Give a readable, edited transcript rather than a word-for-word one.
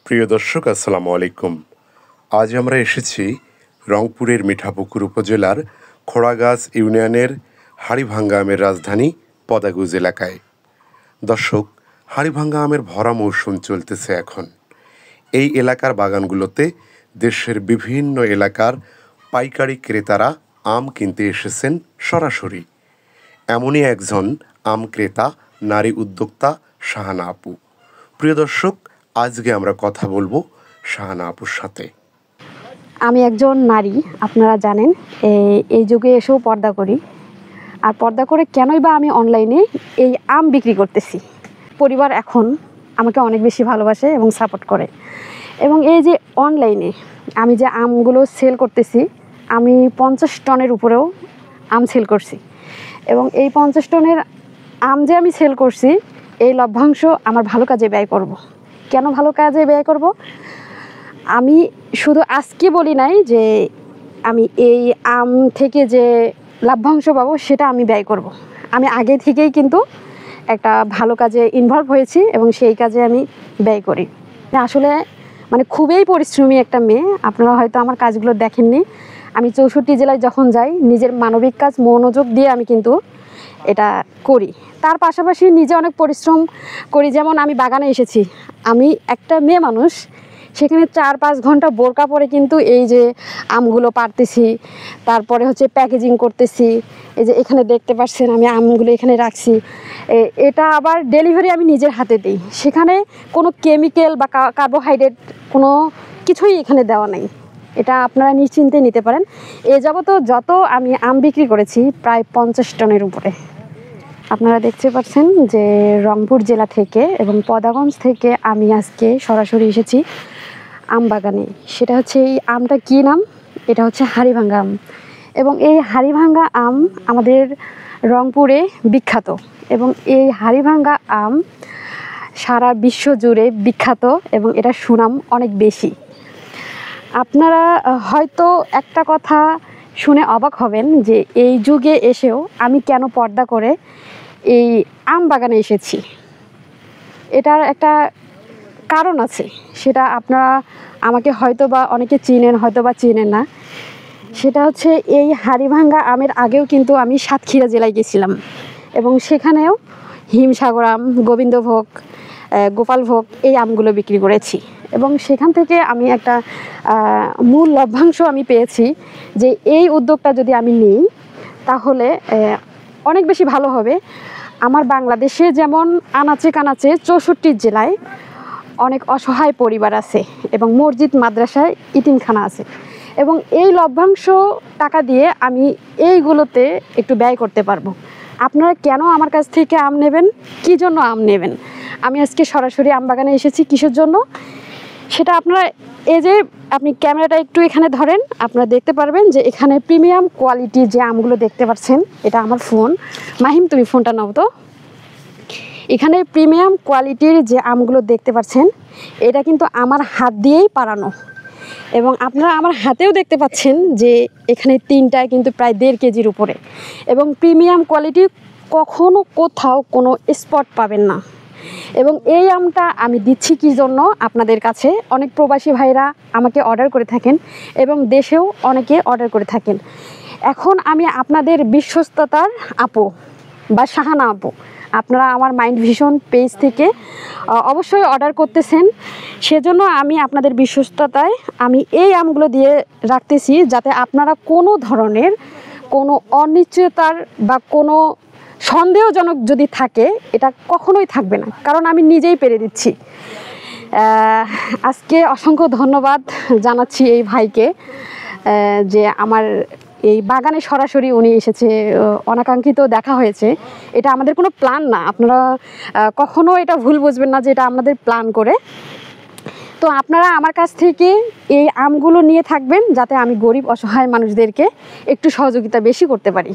প্রিয় দর্শক, আসসালামু আলাইকুম। আজ আমরা এসেছি রংপুরের মিঠাপুকুর উপজেলার খোড়াগাছ ইউনিয়নের হাড়িভাঙ্গা আমের রাজধানী পদাগুজ এলাকায়। দর্শক, হাড়িভাঙ্গা আমের ভরা মৌসুম চলতেছে এখন। এই এলাকার বাগানগুলোতে দেশের বিভিন্ন এলাকার পাইকারি ক্রেতারা আম কিনতে এসেছেন সরাসরি। এমনই একজন আম ক্রেতা নারী উদ্যোক্তা শাহানা আপু। প্রিয় দর্শক, আজকে আমরা কথা বলবো শাহানা আপুর সাথে। আমি একজন নারী, আপনারা জানেন এই যুগে এসেও পর্দা করি। আর পর্দা করে কেনই বা আমি অনলাইনে এই আম বিক্রি করতেছি। পরিবার এখন আমাকে অনেক বেশি ভালোবাসে এবং সাপোর্ট করে। এবং এই যে অনলাইনে আমি যে আমগুলো সেল করতেছি, আমি 50 টনের উপরেও আম সেল করছি। এবং এই 50 টনের আম যে আমি সেল করছি, এই লভ্যাংশ আমার ভালো কাজে ব্যয় করব। কেন ভালো কাজে ব্যয় করব? আমি শুধু আজকে বলি নাই যে আমি এই আম থেকে যে লাভ্যাংশ পাবো সেটা আমি ব্যয় করব। আমি আগে থেকেই কিন্তু একটা ভালো কাজে ইনভলভ হয়েছি এবং সেই কাজে আমি ব্যয় করি। আসলে খুবই পরিশ্রমী একটা মেয়ে। আপনারা হয়তো আমার কাজগুলো দেখেননি। আমি 64 জেলায় যখন যাই, নিজের মানবিক কাজ মনোযোগ দিয়ে আমি কিন্তু এটা করি। তার পাশাপাশি নিজে অনেক পরিশ্রম করি। যেমন আমি বাগানে এসেছি, আমি একটা মেয়ে মানুষ, সেখানে 4-5 ঘন্টা বোরকা পরে কিন্তু এই যে আমগুলো পাড়তেছি, তারপরে প্যাকেজিং করতেছি। এই যে এখানে দেখতে পাচ্ছেন আমি আমগুলো এখানে রাখছি। এটা আবার ডেলিভারি আমি নিজের হাতে দিই। সেখানে কোনো কেমিক্যাল বা কার্বোহাইড্রেট কোনো কিছুই এখানে দেওয়া নেই। এটা আপনারা নিশ্চিন্তে নিতে পারেন। এ যাবত যত আমি আম বিক্রি করেছি প্রায় 50 টনের উপরে। আপনারা দেখতে পাচ্ছেন যে রংপুর জেলা থেকে এবং পদাগঞ্জ থেকে আমি আজকে সরাসরি এসেছি আম বাগানে। সেটা এই আমটা কী নাম? এটা হাড়িভাঙ্গা আম। এবং এই হাড়িভাঙ্গা আম আমাদের রংপুরে বিখ্যাত। এবং এই হাড়িভাঙ্গা আম সারা বিশ্ব জুড়ে বিখ্যাত এবং এটা সুনাম অনেক বেশি। আপনারা হয়তো একটা কথা শুনে অবাক হবেন যে এই যুগে এসেও আমি কেন পর্দা করে এই আম বাগানে এসেছি। এটার একটা কারণ আছে, সেটা আপনারা আমাকে হয়তো বা অনেকে চিনেন, হয়তো বা চিনেন না। সেটা এই হাড়িভাঙ্গা আমের আগেও কিন্তু আমি সাতক্ষীরা জেলায় গেছিলাম এবং সেখানেও হিমসাগর আম, গোবিন্দভোগ, গোপালভোগ এই আমগুলো বিক্রি করেছি। এবং সেখান থেকে আমি একটা মূল লভ্যাংশ আমি পেয়েছি যে এই উদ্যোগটা যদি আমি নিই তাহলে অনেক বেশি ভালো হবে। আমার বাংলাদেশে যেমন আনাচে কানাচে 64 জেলায় অনেক অসহায় পরিবার আছে এবং মসজিদ মাদ্রাসায় ইতিমখানা আছে। এবং এই লভ্যাংশ টাকা দিয়ে আমি এইগুলোতে একটু ব্যয় করতে পারবো। আপনারা কেন আমার কাছ থেকে আম নেবেন, কী জন্য আম নেবেন? আমি আজকে সরাসরি আম বাগানে এসেছি কিসের জন্য সেটা আপনারা এই যে আপনি ক্যামেরাটা একটু এখানে ধরেন, আপনারা দেখতে পারবেন যে এখানে প্রিমিয়াম কোয়ালিটির যে আমগুলো দেখতে পাচ্ছেন। এটা আমার ফোন। মাহিম, তুমি ফোনটা নাও তো। এখানে প্রিমিয়াম কোয়ালিটির যে আমগুলো দেখতে পাচ্ছেন, এটা কিন্তু আমার হাত দিয়েই পাড়ানো। এবং আপনারা আমার হাতেও দেখতে পাচ্ছেন যে এখানে 3টায় কিন্তু প্রায় 1.5 কেজির উপরে। এবং প্রিমিয়াম কোয়ালিটি কখনো কোথাও কোনো স্পট পাবেন না। এবং এই আমটা আমি দিচ্ছি কী জন্য আপনাদের কাছে? অনেক প্রবাসী ভাইরা আমাকে অর্ডার করে থাকেন এবং দেশেও অনেকে অর্ডার করে থাকেন। এখন আমি আপনাদের বিশ্বস্ততার আপু বা শাহানা আপু, আপনারা আমার মাইন্ড ভিশন পেজ থেকে অবশ্যই অর্ডার করতেছেন। সেজন্য আমি আপনাদের বিশ্বস্ততায় আমি এই আমগুলো দিয়ে রাখতেছি, যাতে আপনারা কোনো ধরনের কোনো অনিশ্চয়তার বা কোনো সন্দেহজনক যদি থাকে, এটা কখনোই থাকবে না, কারণ আমি নিজেই পেরে দিচ্ছি। আজকে অসংখ্য ধন্যবাদ জানাচ্ছি এই ভাইকে যে আমার এই বাগানে সরাসরি উনি এসেছে, অনাকাঙ্ক্ষিত দেখা হয়েছে। এটা আমাদের কোনো প্ল্যান না, আপনারা কখনো এটা ভুল বুঝবেন না যে এটা আমাদের প্ল্যান করে। তো আপনারা আমার কাছ থেকে এই আমগুলো নিয়ে থাকবেন, যাতে আমি গরিব অসহায় মানুষদেরকে একটু সহযোগিতা বেশি করতে পারি।